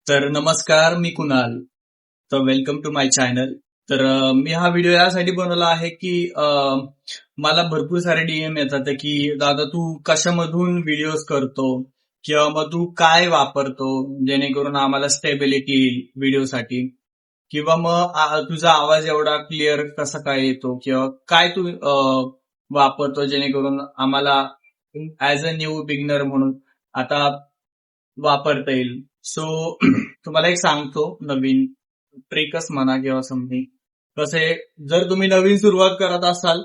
तर नमस्कार, मी कुणाल. तर वेलकम टू माय चॅनल. तर मी हा व्हिडिओ यासाठी बनवला आहे की मला भरपूर सारे डीएम येतात की दादा तू कशामधून व्हिडिओज करतो किंवा मग तू काय वापरतो जेणेकरून आम्हाला स्टेबिलिटी येईल व्हिडिओसाठी किंवा मग तुझा आवाज एवढा क्लिअर कसा काय येतो किंवा काय तू वापरतो जेणेकरून आम्हाला ऍज अ न्यू बिगनर म्हणून आता वापरता येईल. सो तुम्हाला एक सांगतो नवीन ट्रिकच म्हणा किंवा समथिंग. कसं आहे, जर तुम्ही नवीन सुरुवात करत असाल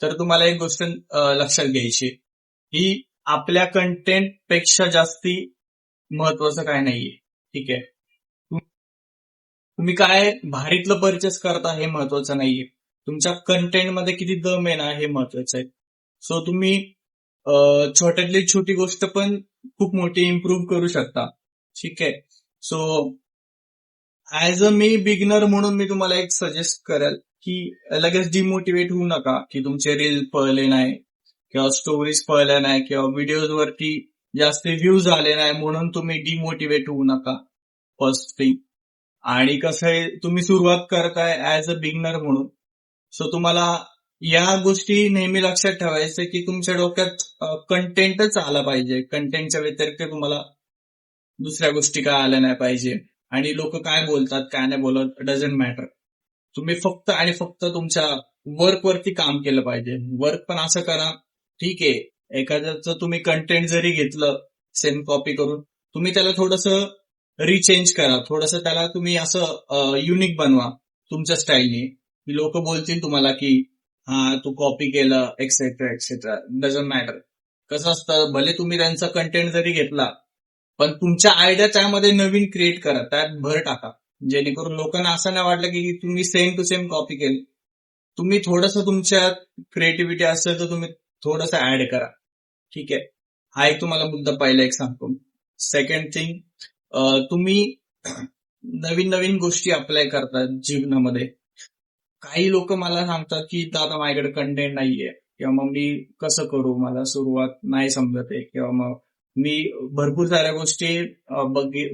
तर तुम्हाला एक गोष्ट लक्षात घ्यायची की आपल्या कंटेंट पेक्षा जास्ती महत्वाचं काय नाहीये. ठीक आहे, तुम्ही काय भारीतलं परचेस करता हे महत्वाचं नाहीये, तुमच्या कंटेंटमध्ये किती दम आहे ना हे महत्वाचं आहे. सो तुम्ही छोट्यातली छोटी गोष्ट पण खूप मोठी इम्प्रूव्ह करू शकता. ठीक आहे. So as a me beginner म्हणून मी तुम्हाला एक सजेस्ट करेल की लगेच डिमोटिवेट होऊ नका की तुमचे रील पळले नाही किंवा स्टोरीज पळल्या नाही किंवा व्हिडिओज वरती जास्त व्ह्यूज आले नाही म्हणून तुम्ही डिमोटिवेट होऊ नका. First thing. आणि कसं आहे, तुम्ही सुरुवात करताय ऍज अ बिगनर म्हणून. सो तुम्हाला या गोष्टी नेहमी लक्षात ठेवायचं की तुमच्या डोक्यात कंटेंटच आला पाहिजे. कंटेंटच्या व्यतिरिक्त तुम्हाला दुसऱ्या गोष्टी काय आल्या नाही पाहिजे. आणि लोक काय बोलतात काय नाही बोलत डझंट मॅटर. तुम्ही फक्त आणि फक्त तुमच्या वर्क वरती काम केलं पाहिजे. वर्क पण असं करा, ठीक आहे, एखाद्याचं तुम्ही कंटेंट जरी घेतलं सेम कॉपी करून, तुम्ही त्याला थोडंसं रिचेंज करा, थोडंसं त्याला तुम्ही असं युनिक बनवा तुमच्या स्टाईलने. लोक बोलतील तुम्हाला की हा तू कॉपी केलं एक्सेट्रा एक्सेट्रा, डझंट मॅटर. कसं असतं, भले तुम्ही त्यांचा कंटेंट जरी घेतला पण तुमच्या आयडिया त्यामध्ये नवीन क्रिएट करा, त्यात भर टाका, जेणेकरून लोकांना असं नाही वाटलं की तुम्ही सेम टू सेम कॉपी केली. तुम्ही थोडंसं तुमच्या क्रिएटिव्हिटी असेल तर तुम्ही थोडंसं ऍड करा. ठीक आहे, हा एक तुम्हाला मुद्दा पहिला एक सांगतो. सेकंड थिंग, तुम्ही नवीन नवीन गोष्टी अप्लाय करतात जीवनामध्ये. काही लोक मला सांगतात की दादा माझ्याकडे कंटेंट नाहीये किंवा मग मी कसं करू, मला सुरुवात नाही समजत आहे किंवा मग मी भरपूर साऱ्या गोष्टी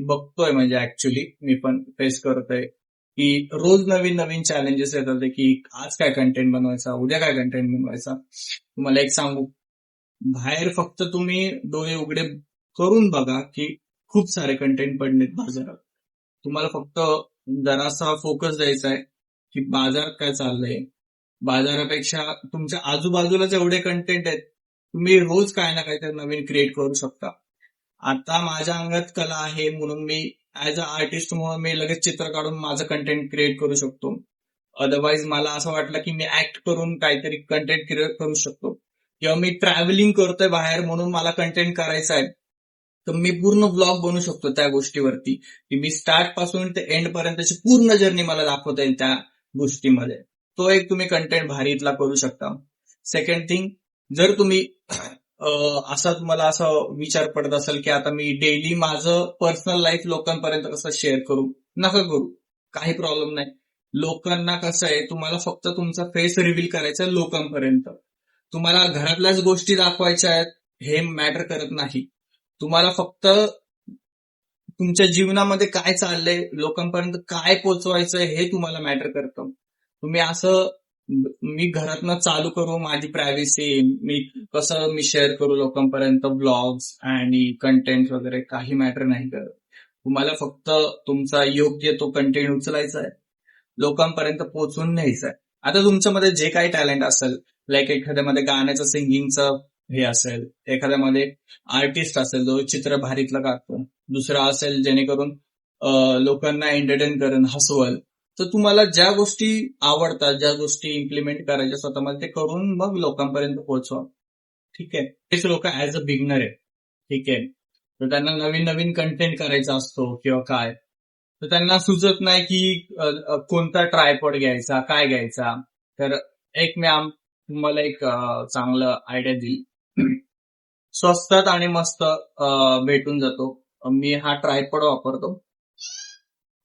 बघतोय, म्हणजे ऍक्च्युली मी पण फेस करतोय की रोज नवीन नवीन चॅलेंजेस येतात की आज काय कंटेंट बनवायचा, उद्या काय कंटेंट बनवायचा. तुम्हाला एक सांगू, बाहेर फक्त तुम्ही डोळे उघडे करून बघा की खूप सारे कंटेंट पडलेत बाजारात. तुम्हाला फक्त जरासा फोकस द्यायचा आहे की बाजारात काय चाललंय. बाजारापेक्षा तुमच्या आजूबाजूलाच एवढे कंटेंट आहेत, तुम्ही रोज काय ना काहीतरी नवीन क्रिएट करू शकता. आता माझ्या अंगात कला आहे म्हणून मी ऍज अ आर्टिस्ट म्हणून मी लगेच चित्र काढून माझं कंटेंट क्रिएट करू शकतो. अदरवाईज मला असं वाटलं की मी ऍक्ट करून काहीतरी कंटेंट क्रिएट करू शकतो किंवा मी ट्रॅव्हलिंग करतोय बाहेर म्हणून मला कंटेंट करायचं आहे, तर मी पूर्ण ब्लॉग बनवू शकतो त्या गोष्टीवरती की मी स्टार्ट पासून ते एंड पर्यंतची पूर्ण जर्नी मला दाखवता येईल त्या गोष्टीमध्ये. तो एक तुम्ही कंटेंट भारीतला करू शकता. सेकंड थिंग, जर तुम्ही असा तुम्हाला असं विचार पडत असेल की आता मी डेली माझं पर्सनल लाईफ लोकांपर्यंत कसं शेअर करू, नका करू, काही प्रॉब्लेम नाही. लोकांना कसं आहे, तुम्हाला फक्त तुमचा फेस रिव्हील करायचा आहे लोकांपर्यंत. तुम्हाला घरातल्याच गोष्टी दाखवायच्या आहेत हे मॅटर करत नाही. तुम्हाला फक्त तुमच्या जीवनामध्ये काय चाललंय, लोकांपर्यंत काय पोहोचवायचंय हे तुम्हाला मॅटर करतं. तुम्ही असं मी घरातनं चालू करू माझी प्रायव्हसी, मी कसं मी शेअर करू लोकांपर्यंत ब्लॉग्स आणि कंटेंट वगैरे, काही मॅटर नाही करत. तुम्हाला फक्त तुमचा योग्य तो कंटेंट उचलायचा आहे, लोकांपर्यंत पोहोचून न्यायचा आहे. आता तुमच्यामध्ये जे काही टॅलेंट असेल, लाईक एखाद्यामध्ये गाण्याचं सिंगिंगचं हे असेल, एखाद्यामध्ये आर्टिस्ट असेल जो चित्र भारीतलं काढतो, दुसरा असेल जेणेकरून लोकांना एंटरटेन करेन, हसवल, तर तुम्हाला ज्या गोष्टी आवडतात, ज्या गोष्टी इम्प्लिमेंट करायच्या स्वतःमध्ये, ते करून मग लोकांपर्यंत पोहोचवा. ठीक आहे, तेच लोक ऍज अ बिगनर आहे. ठीक आहे, तर त्यांना नवीन नवीन कंटेंट करायचा असतो किंवा काय, तर त्यांना सुचत नाही की कोणता ट्रायपॉड घ्यायचा, काय घ्यायचा. तर एक मी तुम्हाला एक चांगलं आयडिया दिली, स्वस्तात आणि मस्त भेटून जातो. मी हा ट्रायपॉड वापरतो,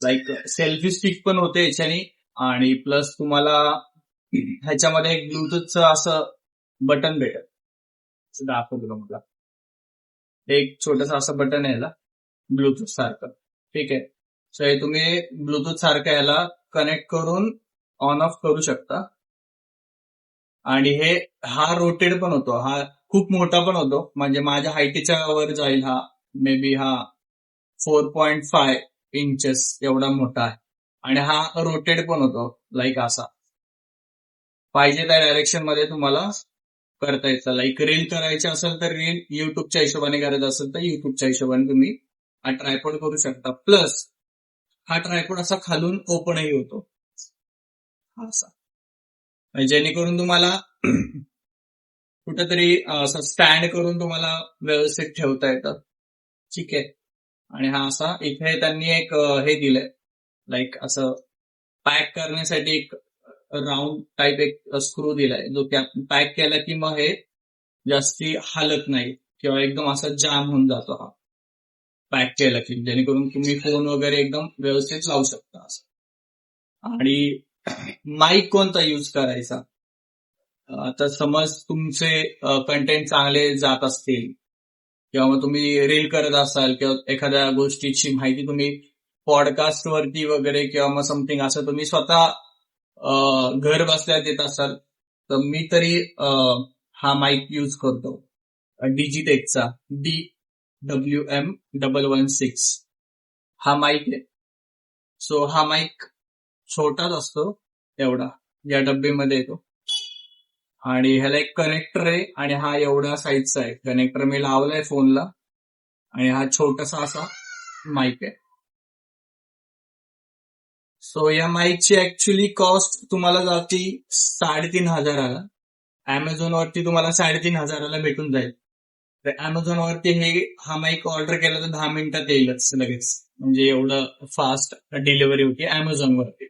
लाईक सेल्फी स्टिक पण होते याच्याने, आणि प्लस तुम्हाला ह्याच्यामध्ये एक ब्लूटूथचं असं बटन भेटेल. दाखवतो तुम्हाला, एक छोटस असं बटन आहे याला, ब्लूटूथ सारखं. ठीक आहे, सो हे तुम्ही ब्लूटूथ सारखं याला कनेक्ट करून ऑन ऑफ करू शकता. आणि हा रोटेट पण होतो, हा खूप मोठा पण होतो, म्हणजे माझ्या हाईटीच्या वर जाईल हा. मे बी हा 4.5 इंचेस एवढा मोठा आहे. आणि हा रोटेट पण होतो, लाईक असा. पाहिजे त्या डायरेक्शन मध्ये तुम्हाला करता येतं. लाईक रील करायची असेल तर रील, युट्यूबच्या हिशोबाने करायचं असेल तर युट्यूबच्या हिशोबाने तुम्ही हा ट्रायपॉड करू शकता. प्लस हा ट्रायपॉड असा खालून ओपनही होतो असा, जेणेकरून तुम्हाला कुठेतरी असं स्टँड करून तुम्हाला व्यवस्थित ठेवता येतं. ठीक आहे. आणि हा असा इथे त्यांनी एक हे दिलंय, लाईक असं पॅक करण्यासाठी एक राऊंड टाईप एक स्क्रू दिलाय, जो की पॅक केला की मग हे जास्ती हालत नाही किंवा एकदम असा जाम होऊन जातो हा पॅक केला की, जेणेकरून तुम्ही फोन वगैरे एकदम व्यवस्थित लावू शकता असं. आणि माईक कोणता यूज करायचा, आता समज तुमचे कंटेंट चांगले जात असतील किंवा मग तुम्ही रील करत असाल किंवा एखाद्या गोष्टीची माहिती तुम्ही पॉडकास्ट वरती वगैरे किंवा मग समथिंग असं तुम्ही स्वतः घर बसल्या देत असाल, तर मी तरी हा माईक यूज करतो, डिजिटेकचा DWM116 हा माईक आहे. सो हा माईक छोटाच असतो एवढा, या डब्बेमध्ये येतो. आणि ह्याला एक कनेक्टर आहे आणि हा एवढा साईजचा आहे. कनेक्टर मी लावलाय फोनला आणि हा छोटासा असा माईक आहे. सो या माईकची ऍक्च्युली कॉस्ट तुम्हाला जाती 3,500ला. अमेझॉन वरती तुम्हाला 3,500ला भेटून जाईल. तर अमेझॉन वरती हा माईक ऑर्डर केला तर 10 मिनिटात येईलच लगेच, म्हणजे एवढं फास्ट डिलिव्हरी होती अमेझॉन वरती.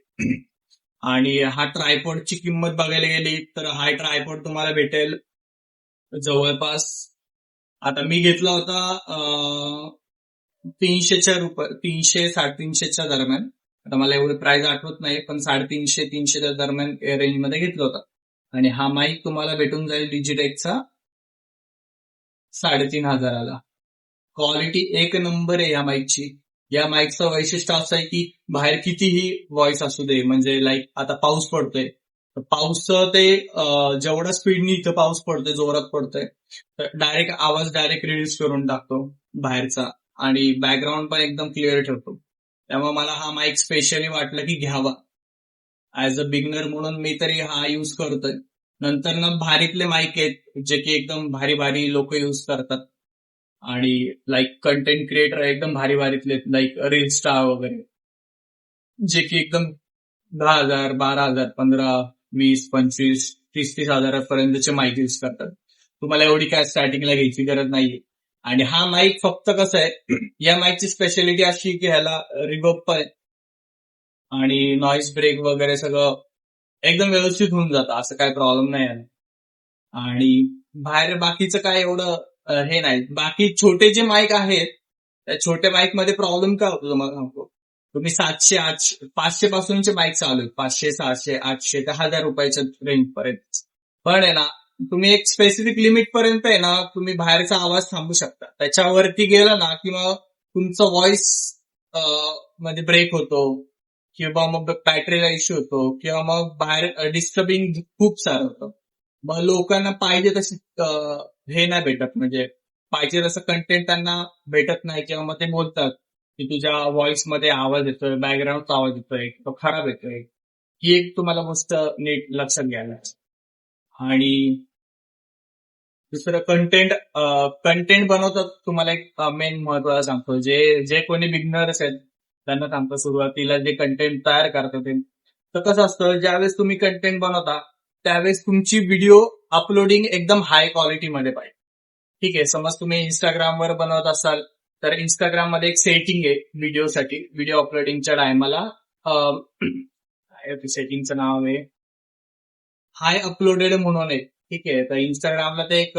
आणि हा ट्रायपॉडची किंमत बघायला गेली तर हा ट्रायपॉड तुम्हाला भेटेल जवळपास, आता मी घेतला होता 300-350 दरम्यान. आता मला एवढं प्राइस आठवत नाही, पण 350-300 दरम्यान रेंजमध्ये घेतलं होतं. आणि हा माईक तुम्हाला भेटून जाईल डिजिटेकचा 3,500ला. क्वालिटी एक नंबर आहे या माईकची. या माईकचं वैशिष्ट्य असं आहे की बाहेर कितीही व्हॉइस असू दे, म्हणजे लाईक आता पाऊस पडतोय, पाऊसचं ते जेवढ्या स्पीडनी इथं पाऊस पडतोय, जोरात पडतोय, तर आवाज डायरेक्ट रिलीज करून टाकतो बाहेरचा आणि बॅकग्राऊंड पण एकदम क्लिअर ठेवतो. त्यामुळे मला हा माईक स्पेशली वाटलं की घ्यावा ऍज अ बिगनर म्हणून, मी तरी हा यूज करतोय. नंतर ना भारीतले माईक आहेत जे की एकदम भारी भारी लोक यूज करतात आणि लाईक कंटेंट क्रिएटर एकदम भारी भारीतले, लाईक रील स्टार वगैरे, जे की एकदम 10,000, 12,000, 15, 20, 25, 30 हजारापर्यंतचे माईक यूज करतात. तुम्हाला एवढी काय स्टार्टिंगला घ्यायची गरज नाहीये. आणि हा माईक फक्त कसं आहे, या माईकची स्पेशालिटी अशी की ह्याला रिवर्ब पण आणि नॉईज ब्रेक वगैरे सगळं एकदम व्यवस्थित होऊन जातं, असं काय प्रॉब्लेम नाही आहे. आणि बाहेर बाकीचं काय एवढं हे नाही. बाकी छोटे जे माईक आहेत, त्या छोट्या माईक मध्ये प्रॉब्लेम काय होतो तुम्हाला सांगतो. तुम्ही 700, 800, 500 पासूनचे माईक चालू आहेत, 500, 600, 800 ते 1,000 रुपयाच्या रेंज पर्यंत. पण आहे ना, तुम्ही एक स्पेसिफिक लिमिट पर्यंत आहे ना, तुम्ही बाहेरचा आवाज थांबू शकता. त्याच्यावरती गेला ना किंवा तुमचा व्हॉइस मध्ये ब्रेक होतो किंवा मग बॅटरीला इश्यू होतो किंवा मग बाहेर डिस्टर्बिंग खूप सारं होतं. मग लोकांना पाहिजे तशी हे नाही भेटत, म्हणजे पाहिजे तसं कंटेंट त्यांना भेटत नाही किंवा मग ते बोलतात की तुझ्या व्हॉइस मध्ये आवाज येतोय, बॅकग्राऊंडचा आवाज येतोय, तो खराब येतोय. ही एक तुम्हाला गोष्ट नीट लक्षात घ्यायला. आणि दुसरं कंटेंट बनवतात, तुम्हाला एक मेन महत्वाचं सांगतो, जे कोणी बिगनर्स आहेत त्यांना सांगतो, सुरुवातीला जे कंटेंट तयार करतात ते, तर कसं असतं, ज्यावेळेस तुम्ही कंटेंट बनवता त्यावेळेस तुमची व्हिडिओ अपलोडिंग एकदम हाय क्वालिटीमध्ये पाहिजे. ठीक आहे, समज तुम्ही इंस्टाग्रामवर बनवत असाल तर इंस्टाग्राम मध्ये एक सेटिंग आहे व्हिडिओसाठी, व्हिडिओ अपलोडिंगच्या टायमाला सेटिंगचं नाव आहे हाय अपलोडेड म्हणून आहे. ठीक आहे, तर इंस्टाग्रामला ते एक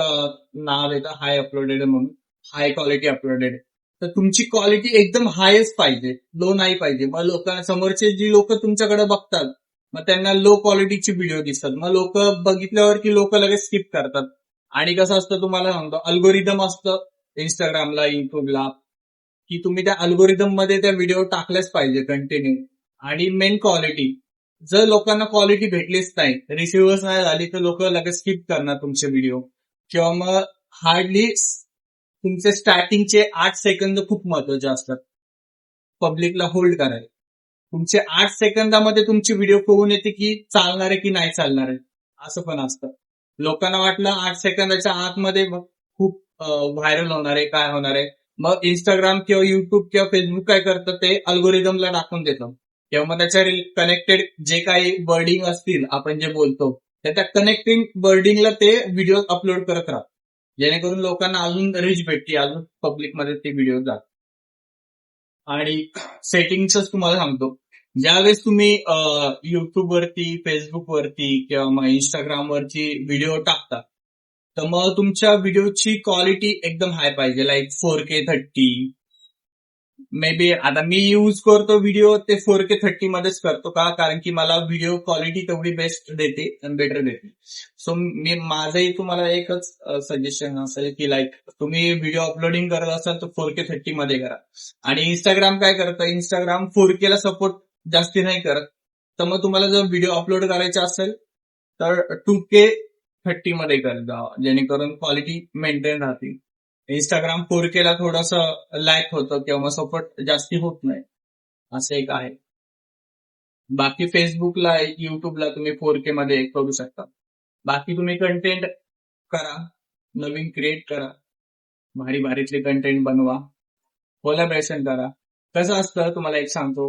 नाव येतं हाय अपलोडेड म्हणून, हाय क्वालिटी अपलोडेड. तर तुमची क्वालिटी एकदम हायच पाहिजे, लो नाही पाहिजे. मग समोरचे जी लोक तुमच्याकडे बघतात मग त्यांना लो क्वालिटीची व्हिडिओ दिसतात, मग लोक बघितल्यावर की लोक लगेच स्किप करतात. आणि कसं असतं तुम्हाला सांगतो, अल्गोरिदम असतं इंस्टाग्रामला, युट्यूबला, की तुम्ही त्या अल्गोरिदम मध्ये त्या व्हिडिओ टाकल्याच पाहिजे कंटिन्यू. आणि मेन क्वालिटी. जर लोकांना क्वालिटी भेटलीच नाही, रिसिव्हर्स नाही झाली, तर लोक लगेच स्किप करणार तुमचे व्हिडिओ. किंवा मग हार्डली तुमचे स्टार्टिंगचे 8 सेकंद खूप महत्वाचे असतात पब्लिकला होल्ड करायला. तुमचे 8 सेकंदामध्ये तुमची व्हिडिओ कळून येते की चालणार आहे की नाही चालणार आहे, असं पण असतं. लोकांना वाटलं 8 सेकंदाच्या आतमध्ये मग खूप व्हायरल होणार आहे, काय होणार आहे. मग इंस्टाग्राम किंवा युट्यूब किंवा फेसबुक काय करतं, ते अल्गोरिदमला टाकून देतं. किंवा मग त्याच्या कनेक्टेड जे काही वर्डिंग असतील आपण जे बोलतो, त्या कनेक्टिंग वर्डिंगला ते व्हिडिओ अपलोड करत राहतात. जेणेकरून लोकांना अजून रीच भेटते, अजून पब्लिकमध्ये ते व्हिडिओ जातात. आणि सेटिंगच तुम्हाला सांगतो, ज्यावेळेस तुम्ही युट्यूब वरती, फेसबुक वरती किंवा मग इंस्टाग्राम वरती व्हिडिओ टाकता, तर मग तुमच्या व्हिडिओची क्वालिटी एकदम हाय पाहिजे, लाईक 4K 30. मे बी आता मी यूज करतो व्हिडिओ ते 4K 30 मध्येच करतो का, कारण की मला व्हिडिओ क्वालिटी तेवढी बेस्ट देते आणि बेटर देते. सो मी माझंही तुम्हाला एकच सजेशन असेल की लाईक तुम्ही व्हिडिओ अपलोडिंग करत असाल तर 4K 30 मध्ये करा. आणि इंस्टाग्राम काय करतं, इंस्टाग्राम 4K ला सपोर्ट जास्ती नाही करत. तर मग तुम्हाला जर व्हिडिओ अपलोड करायचा असेल तर 2K 30 मध्ये करत, जेणेकरून क्वालिटी मेंटेन राहते. इंस्टाग्राम 4K ला थोडंसं लॅक होतं किंवा मग सपोर्ट जास्ती होत नाही, असं एक आहे. बाकी फेसबुकला, युट्यूबला तुम्ही 4K मध्ये करू शकता. बाकी तुम्ही कंटेंट करा, नवीन क्रिएट करा, भारी भारीतले कंटेंट बनवा, कोलॅबरेशन करा. कसं असतं तुम्हाला एक सांगतो,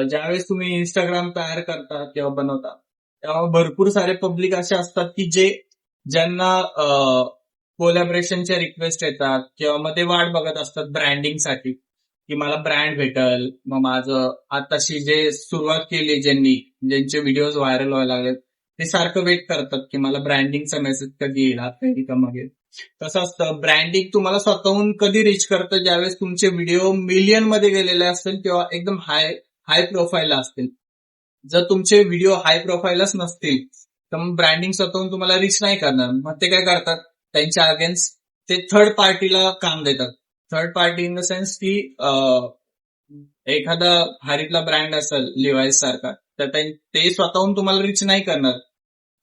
ज्यावेळेस तुम्ही इंस्टाग्राम तयार करता किंवा बनवता, तेव्हा भरपूर सारे पब्लिक असे असतात की ज्यांना कोलॅबरेशनच्या रिक्वेस्ट येतात किंवा मग ते वाट बघत असतात ब्रँडिंगसाठी, की मला ब्रँड भेटल. मग माझं आताशी जे सुरुवात केली ज्यांचे व्हिडिओज व्हायरल व्हायला लागलेत, ते सारखं वेट करतात की मला ब्रँडिंगचा मेसेज कधी येईल, कधी का मागेल. कसं असतं, ब्रँडिंग तुम्हाला स्वतःहून कधी रीच करतं, ज्यावेळेस तुमचे व्हिडिओ मिलियन मध्ये गेलेले असतील किंवा एकदम हाय प्रोफाईलला असतील. जर तुमचे व्हिडिओ हाय प्रोफाईलच नसतील तर मग ब्रँडिंग स्वतःहून तुम्हाला रीच नाही करणार. मग ते काय करतात, त्यांच्या अगेन्स्ट ते थर्ड पार्टीला काम देतात. Third party in the sense की एखादा भारीतला ब्रँड असेल लिव्हाईस सारखा, तर ते स्वतःहून तुम्हाला रीच नाही करणार.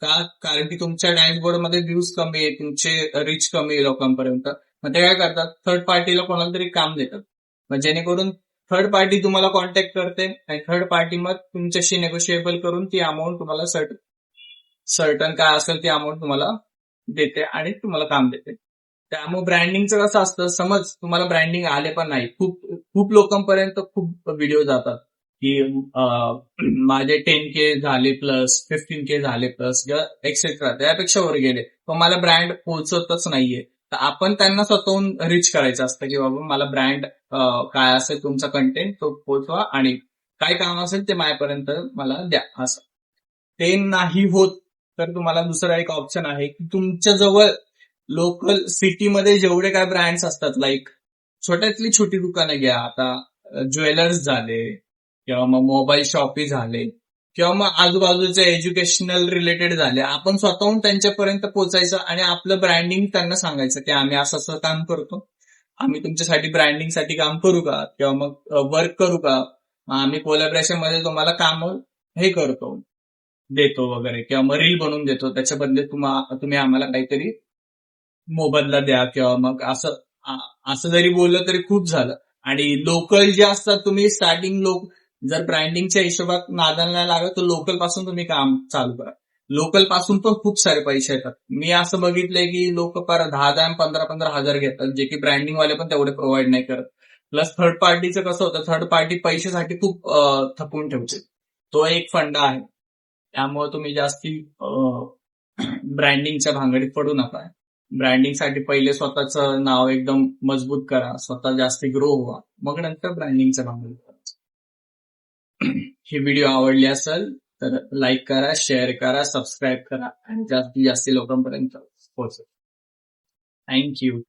का, कारण की तुमच्या डॅशबोर्ड मध्ये व्ह्यूज कमी आहे, तुमचे रीच कमी आहे लोकांपर्यंत. मग ते काय करतात, थर्ड पार्टीला कोणाला तरी काम देतात. मग जेणेकरून थर्ड पार्टी तुम्हाला कॉन्टॅक्ट करते आणि थर्ड पार्टी मग तुमच्याशी नेगोशिएबल करून ती अमाऊंट तुम्हाला सर्टन काय असेल ती अमाऊंट तुम्हाला देते आणि तुम्हाला काम देते. त्यामुळे ब्रँडिंगचं कसं असतं, समज तुम्हाला ब्रँडिंग आले पण नाही, खूप लोकांपर्यंत खूप व्हिडिओ जातात की माझे 10K झाले प्लस, 15K झाले प्लस किंवा एक्सेट्रा, त्यापेक्षा वर गेले, पण मला ब्रँड पोहोचतच नाहीये. तर आपण त्यांना स्वतःहून रीच करायचं असतं की बाबा मला ब्रँड काय असेल तुमचा कंटेंट तो पोहोचवा आणि काय काम असेल ते माझ्यापर्यंत मला द्या. असं ते नाही होत तर तुम्हाला दुसरा एक ऑप्शन आहे की तुमच्या जवळ लोकल सिटीमध्ये जेवढे काय ब्रँड्स असतात, लाईक छोट्यातली छोटी दुकानं घ्या, आता ज्वेलर्स झाले किंवा मग मोबाईल शॉपी झाले किंवा मग आजूबाजूचे एज्युकेशनल रिलेटेड झाले, आपण स्वतःहून त्यांच्यापर्यंत पोहोचायचं आणि आपलं ब्रँडिंग त्यांना सांगायचं की आम्ही असं असं काम करतो, आम्ही तुमच्यासाठी ब्रँडिंगसाठी काम करू का किंवा मग वर्क करू का, आम्ही कोलॅबरेशन मध्ये तुम्हाला काम हे करतो, देतो वगैरे, किंवा मग रील बनवून देतो, त्याच्या बदले तुम्ही आम्हाला काहीतरी मोबदला द्या, किंवा मग असं जरी बोललं तरी खूप झालं. आणि लोकल जे असतात, तुम्ही स्टार्टिंग जर ब्रँडिंगच्या हिशोबात नादाला नाही लागत तर लोकल पासून तुम्ही काम चालू करा. लोकल पासून पण खूप सारे पैसे येतात. मी असं बघितलंय की लोक 10,000 15,000 हजार घेतात, जे की ब्रँडिंग वाले पण तेवढे प्रोव्हाइड नाही करत. प्लस थर्ड पार्टीचं कसं होतं, थर्ड पार्टी पैशासाठी खूप थकून ठेवते. तो एक फंडा आहे. त्यामुळे तुम्ही जास्ती ब्रँडिंगच्या भांगडीत पडू नका. ब्रँडिंगसाठी पहिले स्वतःचं नाव एकदम मजबूत करा, स्वतः जास्ती ग्रो व्हा, मग नंतर ब्रँडिंगच्या भांगडीत पडा. ही व्हिडिओ आवडली असेल तर लाईक करा, शेअर करा, सबस्क्राईब करा आणि जास्तीत जास्त लोकांपर्यंत पोहोचवा. थँक्यू.